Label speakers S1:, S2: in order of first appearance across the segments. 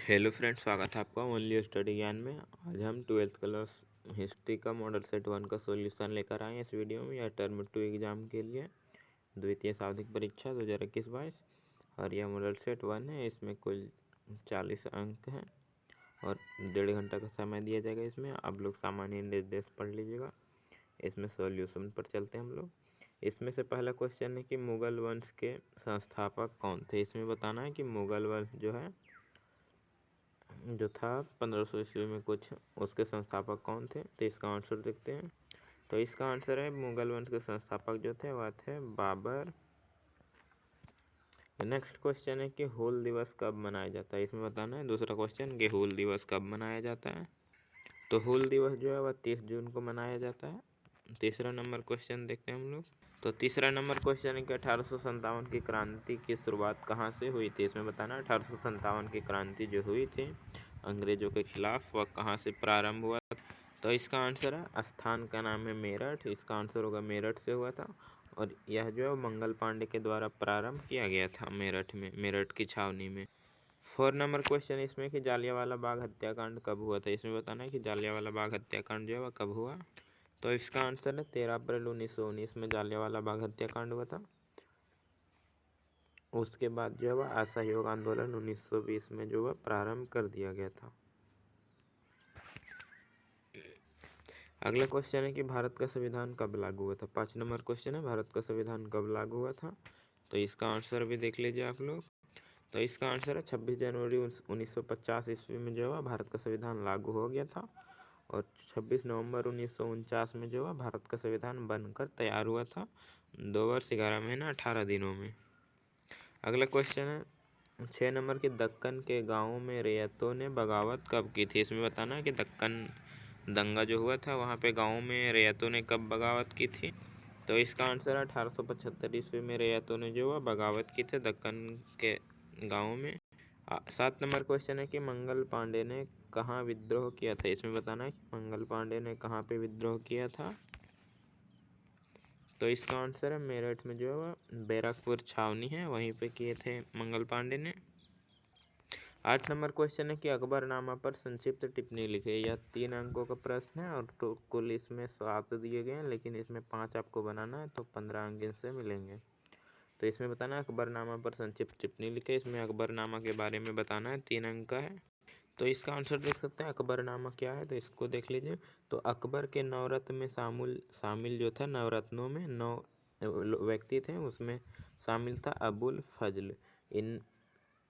S1: Hello friends, स्वागत है आपका ओनली स्टडी ज्ञान में। आज हम 12th क्लास हिस्ट्री का मॉडल सेट 1 का सॉल्यूशन लेकर आए हैं इस वीडियो में। यह टर्म 2 एग्जाम के लिए द्वितीय शाब्दिक परीक्षा 2021-22 और यह मॉडल सेट 1 है। इसमें कुल 40 अंक हैं और 1.5 घंटा का समय दिया जाएगा। इसमें आप लोग सामान्य निर्देश पढ़ लीजिएगा। इसमें सॉल्यूशन पर चलते हैं हम लोग। इसमें से पहला क्वेश्चन है कि मुगल वंश के संस्थापक कौन थे। इसमें बताना है कि मुगल वंश जो था 1500 ईस्वी में कुछ, उसके संस्थापक कौन थे। तो इसका आंसर देखते हैं। तो इसका आंसर है मुगल वंश के संस्थापक जो थे वह थे बाबर। नेक्स्ट क्वेश्चन है कि हूल दिवस कब मनाया जाता है। इसमें बताना है दूसरा क्वेश्चन कि हूल दिवस कब मनाया जाता है। तो हूल दिवस जो है वह 30 जून को मनाया जाता है। तीसरा नंबर क्वेश्चन देखते हैं हम लोग। तो तीसरा नंबर क्वेश्चन है कि 1857 की क्रांति की शुरुआत कहाँ से हुई थी। इसमें बताना 1857 की क्रांति जो हुई थी अंग्रेजों के खिलाफ, वह कहाँ से प्रारंभ हुआ। तो इसका आंसर है, स्थान का नाम है मेरठ। इसका आंसर होगा मेरठ से हुआ था और यह जो है मंगल पांडे के द्वारा प्रारंभ किया गया था मेरठ में, मेरठ की छावनी में। 4 नंबर क्वेश्चन इसमें कि जालियांवाला बाग हत्याकांड कब हुआ था। इसमें बताना है कि जालियांवाला बाग हत्याकांड जो है वह कब हुआ। तो इसका आंसर है 13 अप्रैल 1919 में जालियांवाला बाग हत्याकांड हुआ था। उसके बाद जो है वह असहयोग आंदोलन 1920 में जो है प्रारंभ कर दिया गया था। अगला क्वेश्चन है कि भारत का संविधान कब लागू हुआ था। 5 नंबर क्वेश्चन है, भारत का संविधान कब लागू हुआ था। तो इसका आंसर भी देख लीजिए आप लोग। तो इसका आंसर है 26 जनवरी 1950 ईस्वी में जो है भारत का संविधान लागू हो गया था और 26 नवंबर 1949 में जो है भारत का संविधान बनकर तैयार हुआ था। 2 वर्ष 11 महीना 18 दिनों में। अगला क्वेश्चन है 6 नंबर के दक्कन के गाँवों में रैयतों ने बगावत कब की थी। इसमें बताना है कि दक्कन दंगा जो हुआ था वहाँ पे गाँव में रैयतों ने कब बगावत की थी। तो इसका आंसर है 1875 ईस्वी में रैयतों ने जो है बगावत की थी दक्कन के गाँव में। 7 नंबर क्वेश्चन है कि मंगल पांडे ने कहाँ विद्रोह किया था। इसमें बताना है कि मंगल पांडे ने कहाँ पे विद्रोह किया था। तो इसका आंसर है मेरठ में जो है बैरकपुर छावनी है, वहीं पे किए थे मंगल पांडे ने। 8 नंबर क्वेश्चन है कि अकबरनामा पर संक्षिप्त टिप्पणी लिखे। यह 3 अंकों का प्रश्न है और तो कुल इसमें 7 दिए गए हैं, लेकिन इसमें 5 आपको बनाना है तो 15 अंक इनसे मिलेंगे। तो इसमें बताना है अकबरनामा पर संक्षिप्त टिप्पणी लिखे। इसमें अकबरनामा के बारे में बताना है, 3 अंक का है। तो इसका आंसर देख सकते हैं अकबरनामा क्या है, तो इसको देख लीजिए। तो अकबर के नवरत्न में शामिल जो था, नवरत्नों में 9 व्यक्ति थे, उसमें शामिल था अबुल फजल।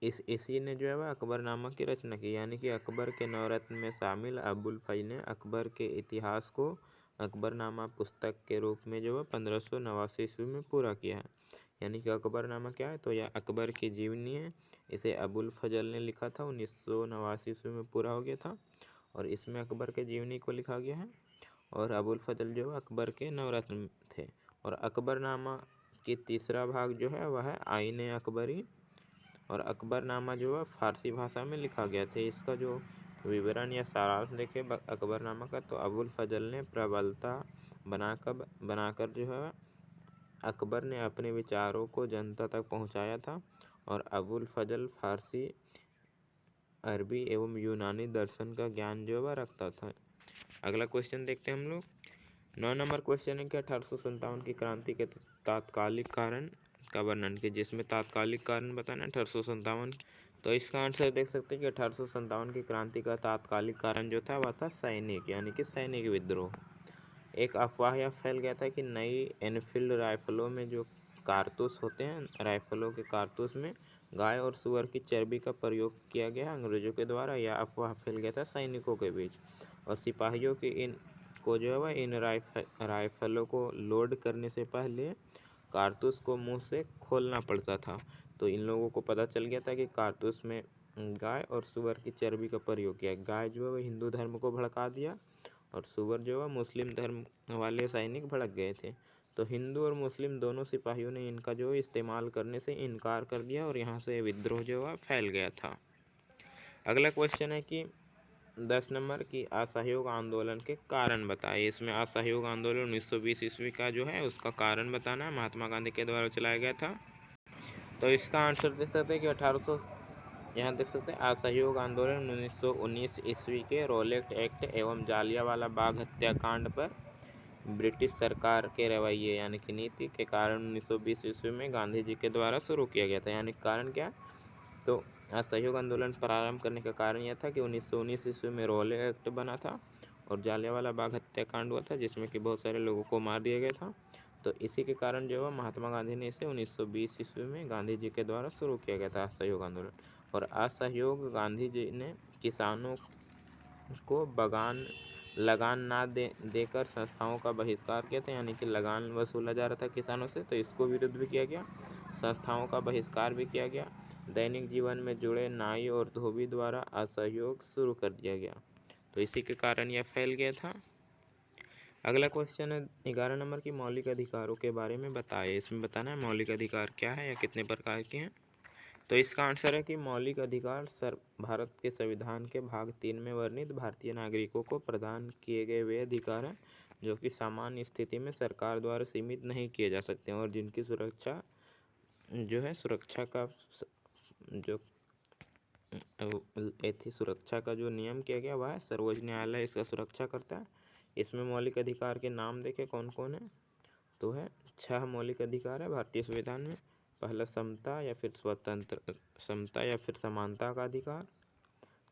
S1: इसी ने जो है वह अकबरनामा की रचना की, यानी कि अकबर के नवरत्न में शामिल अबुल फजल ने अकबर के इतिहास को अकबरनामा पुस्तक के रूप में जो है 1589 ईस्वी में पूरा किया है। यानी कि अकबरनामा क्या है, तो यह अकबर की जीवनी है। इसे अबुल फजल ने लिखा था, 1989 ईस्वी में पूरा हो गया था और इसमें अकबर के जीवनी को लिखा गया है। और अबुल फजल जो है अकबर के नवरत्न थे। और अकबरनामा की तीसरा भाग जो है वह है आईने अकबरी और अकबरनामा जो है फारसी भाषा में लिखा गया था। इसका जो विवरण या सारांश देखे अकबरनामा का, तो अबुल फजल ने प्रबलता बनाकर जो है अकबर ने अपने विचारों को जनता तक पहुंचाया था और अबुल फजल फारसी, अरबी एवं यूनानी दर्शन का ज्ञान जो वह रखता था। अगला क्वेश्चन देखते हैं हम लोग। 9 नंबर क्वेश्चन है कि 1857 की क्रांति के तात्कालिक कारण का वर्णन कीजिए। जिसमें तात्कालिक कारण बताना 1857। तो इसका आंसर देख सकते हैं कि 1857 की क्रांति का तात्कालिक कारण जो था वह था सैनिक, यानी कि सैनिक विद्रोह। एक अफवाह यह फैल गया था कि नई एनफील्ड राइफलों में जो कारतूस होते हैं, राइफलों के कारतूस में गाय और सुअर की चर्बी का प्रयोग किया गया अंग्रेजों के द्वारा। यह अफवाह फैल गया था सैनिकों के बीच और सिपाहियों की को जो है वह इन राइफलों को लोड करने से पहले कारतूस को मुंह से खोलना पड़ता था। तो इन लोगों को पता चल गया था कि कारतूस में गाय और सुअर की चर्बी का प्रयोग किया। गाय जो है वह हिंदू धर्म को भड़का दिया और सुअर जो है मुस्लिम धर्म वाले सैनिक भड़क गए थे। तो हिंदू और मुस्लिम दोनों सिपाहियों ने इनका जो इस्तेमाल करने से इनकार कर दिया और यहाँ से विद्रोह जो है फैल गया था। अगला क्वेश्चन है कि 10 नंबर की असहयोग आंदोलन के कारण बताइए। इसमें असहयोग आंदोलन 1920 ईस्वी का जो है उसका कारण बताना है, महात्मा गांधी के द्वारा चलाया गया था। तो इसका आंसर दे सकते हैं कि यहाँ देख सकते हैं असहयोग आंदोलन 1919 ईस्वी के रोलेट एक्ट एवं जालियांवाला बाग हत्याकांड पर ब्रिटिश सरकार के रवैये यानी कि नीति के कारण 1920 ईस्वी में गांधी जी के द्वारा शुरू किया गया था। यानी कारण क्या, तो असहयोग आंदोलन प्रारंभ करने का कारण यह था कि 1919 ईस्वी में रोलेट एक्ट बना था और जालियांवाला बाग हत्याकांड हुआ था जिसमें कि बहुत सारे लोगों को मार दिया गया था। तो इसी के कारण जो है महात्मा गांधी ने इसे 1920 ईस्वी में गांधी जी के द्वारा शुरू किया गया था असहयोग आंदोलन। और असहयोग गांधी जी ने किसानों को लगान ना देकर संस्थाओं का बहिष्कार किया था, यानी कि लगान वसूला जा रहा था किसानों से, तो इसको विरुद्ध भी किया गया, संस्थाओं का बहिष्कार भी किया गया। दैनिक जीवन में जुड़े नाई और धोबी द्वारा असहयोग शुरू कर दिया गया, तो इसी के कारण यह फैल गया था। अगला क्वेश्चन है 11 नंबर की मौलिक अधिकारों के बारे में बताइए। इसमें बताना है मौलिक अधिकार क्या है या कितने प्रकार के हैं। तो इसका आंसर है कि मौलिक अधिकार भारत के संविधान के भाग 3 में वर्णित भारतीय नागरिकों को प्रदान किए गए वे अधिकार हैं जो कि सामान्य स्थिति में सरकार द्वारा सीमित नहीं किए जा सकते और जिनकी सुरक्षा जो है सुरक्षा का जो नियम किया गया वह है सर्वोच्च न्यायालय इसका सुरक्षा करता है। इसमें मौलिक अधिकार के नाम देखें कौन कौन है, तो है 6 मौलिक अधिकार है भारतीय संविधान में। पहला समता या फिर समानता का अधिकार,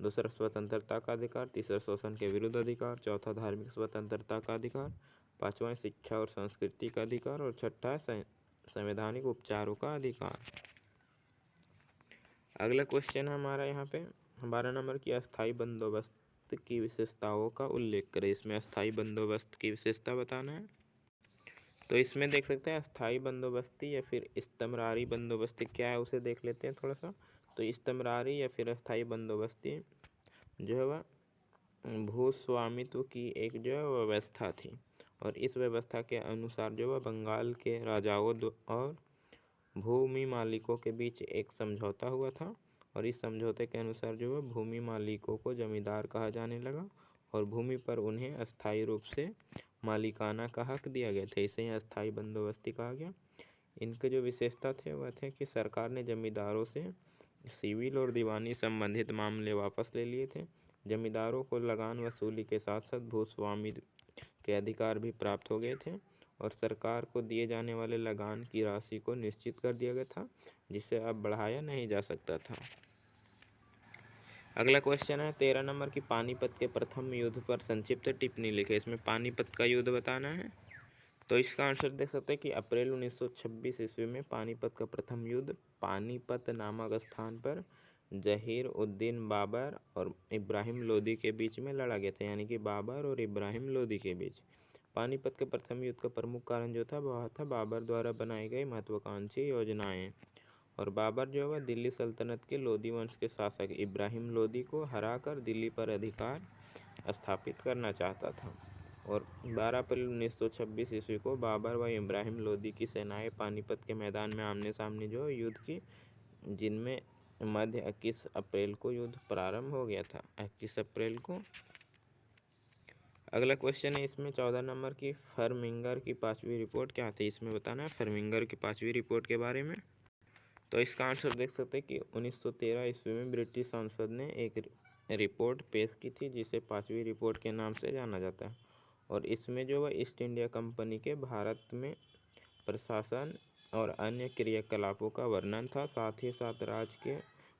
S1: दूसरा स्वतंत्रता का अधिकार, तीसरा शोषण के विरुद्ध अधिकार, चौथा धार्मिक स्वतंत्रता का अधिकार, पांचवा शिक्षा और संस्कृति का अधिकार और छठा संवैधानिक उपचारों का अधिकार। अगला क्वेश्चन है हमारा यहाँ पे 12 नंबर की अस्थायी बंदोबस्त की विशेषताओं का उल्लेख करें। इसमें अस्थायी बंदोबस्त की विशेषता बताना है। तो इसमें देख सकते हैं अस्थायी बंदोबस्ती या फिर इस्तमरारी बंदोबस्ती क्या है उसे देख लेते हैं थोड़ा सा। तो इस्तमरारी या फिर अस्थायी बंदोबस्ती जो है वह भूस्वामित्व की एक जो है व्यवस्था थी और इस व्यवस्था के अनुसार जो है बंगाल के राजाओं और भूमि मालिकों के बीच एक समझौता हुआ था और इस समझौते के अनुसार जो है भूमि मालिकों को जमींदार कहा जाने लगा और भूमि पर उन्हें अस्थायी रूप से मालिकाना का हक दिया गया था, इसे ही अस्थायी बंदोबस्ती कहा गया। इनके जो विशेषता थे वह थे कि सरकार ने जमींदारों से सिविल और दीवानी संबंधित मामले वापस ले लिए थे, जमींदारों को लगान वसूली के साथ साथ भूस्वामित्व के अधिकार भी प्राप्त हो गए थे और सरकार को दिए जाने वाले लगान की राशि को निश्चित कर दिया गया था जिसे अब बढ़ाया नहीं जा सकता था। अगला क्वेश्चन है 13 नंबर की पानीपत के प्रथम युद्ध पर संक्षिप्त टिप्पणी लिखे। इसमें पानीपत का युद्ध बताना है। तो इसका आंसर देख सकते हैं कि अप्रैल 1926 ईस्वी में पानीपत का प्रथम युद्ध पानीपत नामक स्थान पर जहीर उद्दीन बाबर और इब्राहिम लोदी के बीच में लड़ा गया था, यानी कि बाबर और इब्राहिम लोदी के बीच। पानीपत के प्रथम युद्ध का प्रमुख कारण जो था वह था बाबर द्वारा बनाई गई महत्वाकांक्षी योजनाएं और बाबर जो है दिल्ली सल्तनत के लोदी वंश के शासक इब्राहिम लोदी को हराकर दिल्ली पर अधिकार स्थापित करना चाहता था और 12 अप्रैल 1926 ईस्वी को बाबर व इब्राहिम लोदी की सेनाएं पानीपत के मैदान में आमने सामने जो युद्ध की, जिनमें मध्य 21 अप्रैल को युद्ध प्रारंभ हो गया था, 21 अप्रैल को। अगला क्वेश्चन है इसमें 14 नंबर की फर्मिंगर की 5वीं रिपोर्ट क्या थी। इसमें बताना है फर्मिंगर की 5वीं रिपोर्ट के बारे में। तो इसका आंसर देख सकते हैं कि 1913 ईस्वी में ब्रिटिश संसद ने एक रिपोर्ट पेश की थी जिसे 5वीं रिपोर्ट के नाम से जाना जाता है और इसमें जो है ईस्ट इंडिया कंपनी के भारत में प्रशासन और अन्य क्रियाकलापों का वर्णन था, साथ ही साथ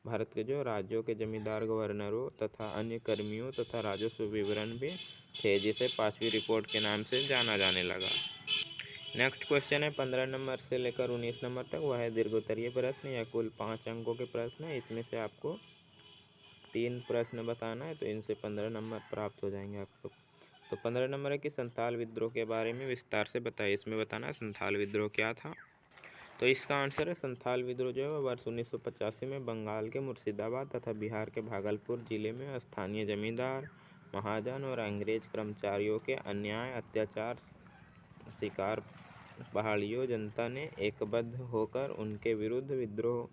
S1: भारत के जो राज्यों के जमींदार गवर्नरों तथा अन्य कर्मियों तथा राजस्व विवरण भी थे जिसे 5वीं रिपोर्ट के नाम से जाना जाने लगा। नेक्स्ट क्वेश्चन है 15 नंबर से लेकर 19 नंबर तक, वह है दीर्घोत्तरीय प्रश्न या कुल 5 अंकों के प्रश्न है। इसमें से आपको 3 प्रश्न बताना है तो इनसे 15 नंबर प्राप्त हो जाएंगे आपको। तो 15 नंबर है कि संथाल विद्रोह के बारे में विस्तार से बताइए। इसमें बताना है संथाल विद्रोह क्या था। तो इसका आंसर है संथाल विद्रोह जो है वर्ष 1985 में बंगाल के मुर्शिदाबाद तथा बिहार के भागलपुर जिले में स्थानीय जमींदार महाजन और अंग्रेज कर्मचारियों के अन्याय अत्याचार शिकार पहाड़ियों जनता ने एकबद्ध होकर उनके विरुद्ध विद्रोह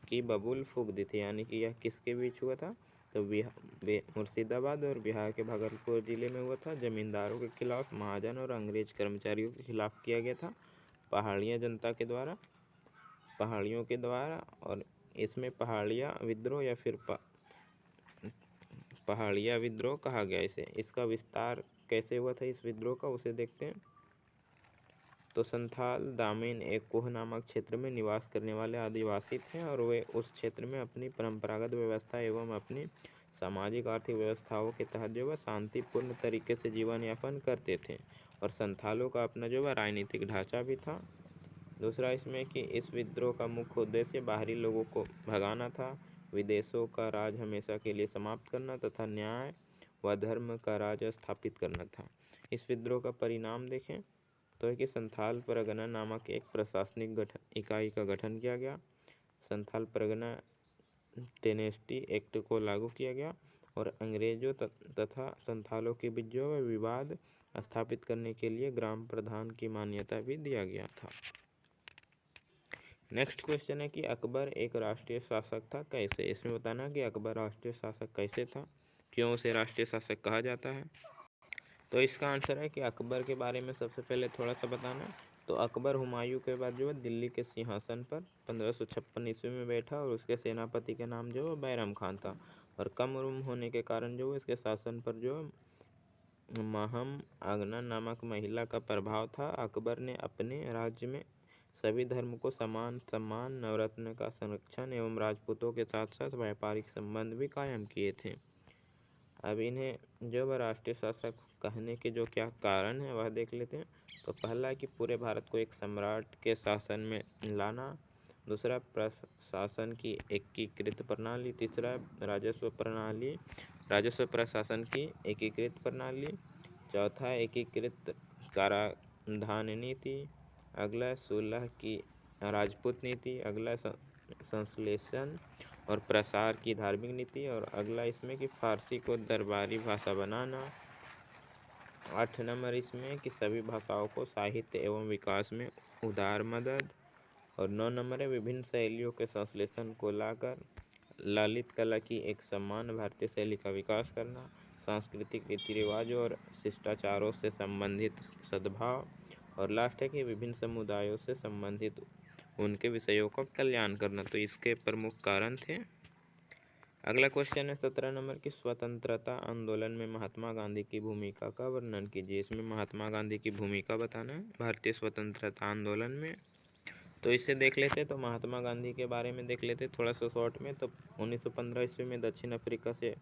S1: की बबूल फूंक दी थी, यानी कि यह किसके बीच हुआ था, तो मुर्शिदाबाद और बिहार के भागलपुर जिले में हुआ था। जमींदारों के खिलाफ, महाजन और अंग्रेज कर्मचारियों के खिलाफ किया गया था, पहाड़ियों के द्वारा और इसमें पहाड़िया विद्रोह या फिर पहाड़िया विद्रोह कहा गया इसे। इसका विस्तार कैसे हुआ था इस विद्रोह का, उसे देखते हैं। तो संथाल दामिन एक कोह नामक क्षेत्र में निवास करने वाले आदिवासी थे और वे उस क्षेत्र में अपनी परंपरागत व्यवस्था एवं अपनी सामाजिक आर्थिक व्यवस्थाओं के तहत जो वह शांतिपूर्ण तरीके से जीवन यापन करते थे। और संथालों का अपना जो वह राजनीतिक ढांचा भी था। दूसरा इसमें कि इस विद्रोह का मुख्य उद्देश्य बाहरी लोगों को भगाना था, विदेशों का राज हमेशा के लिए समाप्त करना तथा न्याय व धर्म का राज स्थापित करना था। इस विद्रोह का परिणाम देखें तो है कि संथाल परगना नामक एक प्रशासनिक इकाई का गठन किया गया। संथाल परगना टेनेस्टी एक्ट को लागू किया गया और अंग्रेजों तथा संथालों के बीच जो विवाद स्थापित करने के लिए ग्राम प्रधान की मान्यता भी दिया गया था। नेक्स्ट क्वेश्चन है कि अकबर एक राष्ट्रीय शासक था कैसे। इसमें बताना कि अकबर राष्ट्रीय शासक कैसे था, क्यों उसे राष्ट्रीय शासक कहा जाता है। तो इसका आंसर है कि अकबर के बारे में सबसे पहले थोड़ा सा बताना। तो अकबर हुमायूं के बाद जो है दिल्ली के सिंहासन पर 1556 ईस्वी में बैठा और उसके सेनापति का नाम जो है बैरम खान था। और कम उम्र होने के कारण जो इसके शासन पर जो महम आगना नामक महिला का प्रभाव था। अकबर ने अपने राज्य में सभी धर्म को समान सम्मान, नवरत्न का संरक्षण एवं राजपूतों के साथ साथ व्यापारिक संबंध भी कायम किए थे। अब इन्हें जो राष्ट्रीय शासक कहने के जो क्या कारण है वह देख लेते हैं। तो पहला कि पूरे भारत को एक सम्राट के शासन में लाना, दूसरा प्रशासन की एकीकृत प्रणाली, तीसरा राजस्व प्रशासन की एकीकृत प्रणाली, चौथा एकीकृत कराधान नीति, अगला सुलह की राजपूत नीति, अगला संश्लेषण और प्रसार की धार्मिक नीति, और अगला इसमें कि फारसी को दरबारी भाषा बनाना। 8 नंबर इसमें कि सभी भाषाओं को साहित्य एवं विकास में उदार मदद, और 9 नंबर है विभिन्न शैलियों के संश्लेषण को लाकर ललित कला की एक समान भारतीय शैली का विकास करना, सांस्कृतिक रीति रिवाजों और शिष्टाचारों से संबंधित सद्भाव, और लास्ट है कि विभिन्न समुदायों से संबंधित उनके विषयों का कल्याण करना। तो इसके प्रमुख कारण थे। अगला क्वेश्चन है 17 नंबर की स्वतंत्रता आंदोलन में महात्मा गांधी की भूमिका का वर्णन कीजिए। इसमें महात्मा गांधी की भूमिका बताना है भारतीय स्वतंत्रता आंदोलन में। तो इसे देख लेते तो महात्मा गांधी के बारे में देख लेते थोड़ा सा शॉर्ट में। तो 1915 ईस्वी में दक्षिण अफ्रीका से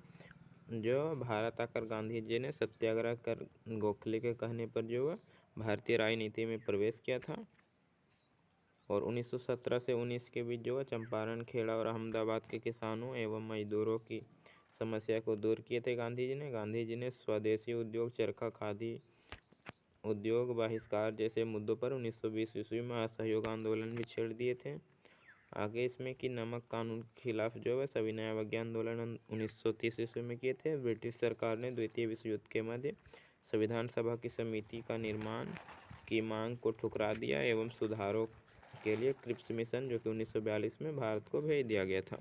S1: जो भारत आकर गांधी जी ने सत्याग्रह कर गोखले के कहने पर जो भारतीय राजनीति में प्रवेश किया था। और 1917 से 19 के बीच जो चंपारण, खेड़ा और अहमदाबाद के किसानों एवं मजदूरों की समस्या को दूर किए थे गांधी जी ने स्वदेशी उद्योग, चरखा, खादी उद्योग बहिष्कार जैसे मुद्दों पर 1920 ईस्वी में असहयोग आंदोलन भी छेड़ दिए थे। आगे इसमें कि नमक कानून के खिलाफ जो है सविनय अवज्ञा आंदोलन 1930 ईस्वी में किए थे। ब्रिटिश सरकार ने द्वितीय विश्व युद्ध के मध्य संविधान सभा की समिति का निर्माण की मांग को ठुकरा दिया एवं सुधारों के लिए क्रिप्स मिशन जो कि 1942 में भारत को भेज दिया गया था।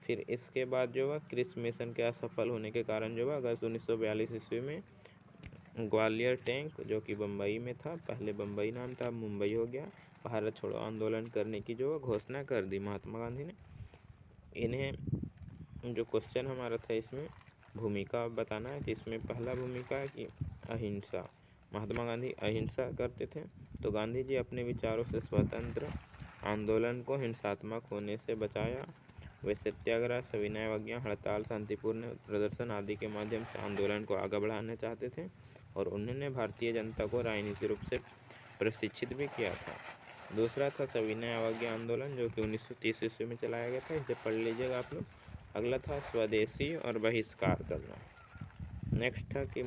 S1: फिर इसके बाद जो क्रिप्स मिशन के असफल होने के कारण जो अगस्त 1942 ईस्वी में ग्वालियर टैंक जो कि बम्बई में था, पहले बम्बई नाम था, मुंबई हो गया, भारत छोड़ो आंदोलन करने की जो घोषणा कर दी महात्मा गांधी ने। इन्हें जो क्वेश्चन हमारा था इसमें भूमिका बताना है। तो इसमें पहला भूमिका है कि अहिंसा। महात्मा गांधी अहिंसा करते थे। तो गांधी जी अपने विचारों से स्वतंत्र आंदोलन को हिंसात्मक होने से बचाया। वे सत्याग्रह, सविनय अवज्ञा, हड़ताल, शांतिपूर्ण प्रदर्शन आदि के माध्यम से आंदोलन को आगे बढ़ाना चाहते थे और उन्होंने भारतीय जनता को राजनीतिक रूप से प्रशिक्षित भी किया था। दूसरा था सविनय अवज्ञा आंदोलन जो कि 1930 ईस्वी में चलाया गया था, इसे पढ़ लीजिएगा आप लोग। अगला था स्वदेशी और बहिष्कार करना। नेक्स्ट था कि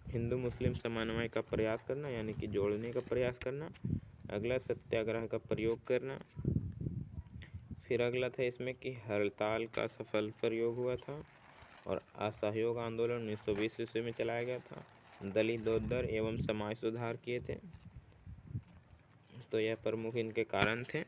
S1: हिंदू मुस्लिम समन्वय का प्रयास करना, यानी कि जोड़ने का प्रयास करना। अगला सत्याग्रह का प्रयोग करना। फिर अगला था इसमें कि हड़ताल का सफल प्रयोग हुआ था। और असहयोग आंदोलन 1920 ईस्वी में चलाया गया था। दलितोद्धार एवं समाज सुधार किए थे। तो यह प्रमुख इनके कारण थे।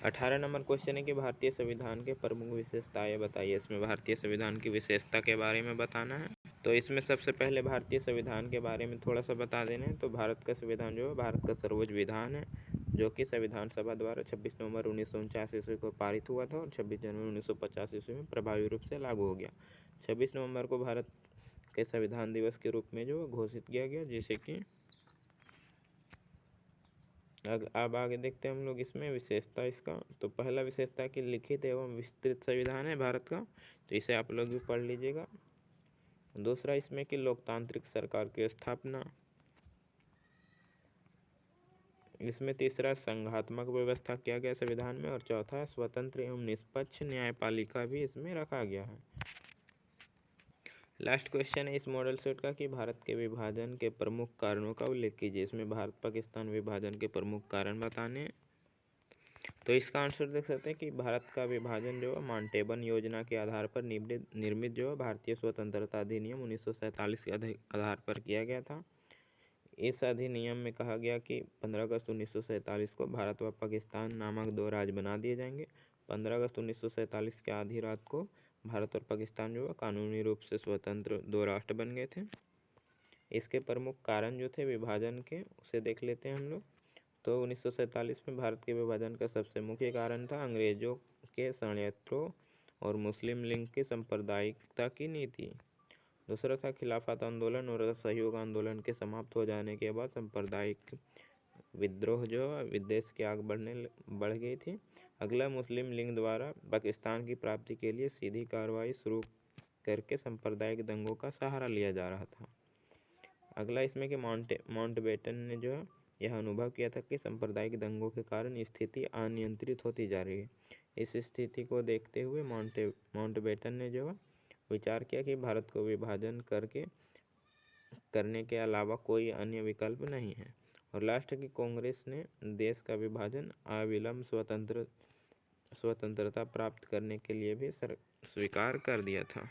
S1: 18 नंबर क्वेश्चन है कि भारतीय संविधान के प्रमुख विशेषताएं बताइए। इसमें भारतीय संविधान की विशेषता के बारे में बताना है। तो इसमें सबसे पहले भारतीय संविधान के बारे में थोड़ा सा बता देना है। तो भारत का संविधान जो है भारत का सर्वोच्च विधान है, जो कि संविधान सभा द्वारा 26 नवंबर 1949 ईस्वी को पारित हुआ था और 26 जनवरी 1950 ईस्वी में प्रभावी रूप से लागू हो गया। 26 नवंबर को भारत के संविधान दिवस के रूप में जो घोषित किया गया, जैसे कि अब आगे देखते हैं हम लोग इसमें विशेषता इसका। तो पहला विशेषता कि लिखित एवं विस्तृत संविधान है भारत का, तो इसे आप लोग भी पढ़ लीजिएगा। दूसरा इसमें कि लोकतांत्रिक सरकार की स्थापना। इसमें तीसरा संघात्मक व्यवस्था किया गया संविधान में, और चौथा स्वतंत्र एवं निष्पक्ष न्यायपालिका भी इसमें रखा गया है। लास्ट क्वेश्चन है इस मॉडल सेट का कि भारत के विभाजन के प्रमुख कारणों का उल्लेख कीजिए। इसमें भारत पाकिस्तान विभाजन के प्रमुख कारण बताने। तो इसका आंसर देख सकते हैं कि भारत का विभाजन जो है माउंटेबन योजना के आधार पर निर्मित जो है भारतीय स्वतंत्रता अधिनियम 1947 के आधार पर किया गया था। इस अधिनियम में कहा गया कि 15 अगस्त 1947 को भारत व पाकिस्तान नामक दो राज्य बना दिए जाएंगे। 15 अगस्त 1947 के आधी रात को भारत और पाकिस्तान जो है कानूनी रूप से स्वतंत्र दो राष्ट्र बन गए थे। इसके प्रमुख कारण जो थे विभाजन के, उसे देख लेते हैं हम लोग। तो 1947 में भारत के विभाजन का सबसे मुख्य कारण था अंग्रेजों के षड्यंत्रों और मुस्लिम लीग की सांप्रदायिकता की नीति। दूसरा था खिलाफत आंदोलन और असहयोग आंदोलन के समाप्त हो जाने के बाद सांप्रदायिक विद्रोह जो विदेश की आग बढ़ गई थी। अगला मुस्लिम लीग द्वारा पाकिस्तान की प्राप्ति के लिए सीधी कार्रवाई शुरू करके सांप्रदायिक दंगों का सहारा लिया जा रहा था। अगला इसमें कि माउंटबेटन ने जो है यह अनुभव किया था कि सांप्रदायिक दंगों के कारण स्थिति अनियंत्रित होती जा रही है। इस स्थिति को देखते हुए माउंटबेटन ने जो है विचार किया कि भारत को विभाजन करने के अलावा कोई अन्य विकल्प नहीं है। और लास्ट की कांग्रेस ने देश का विभाजन अविलंब स्वतंत्रता प्राप्त करने के लिए भी स्वीकार कर दिया था।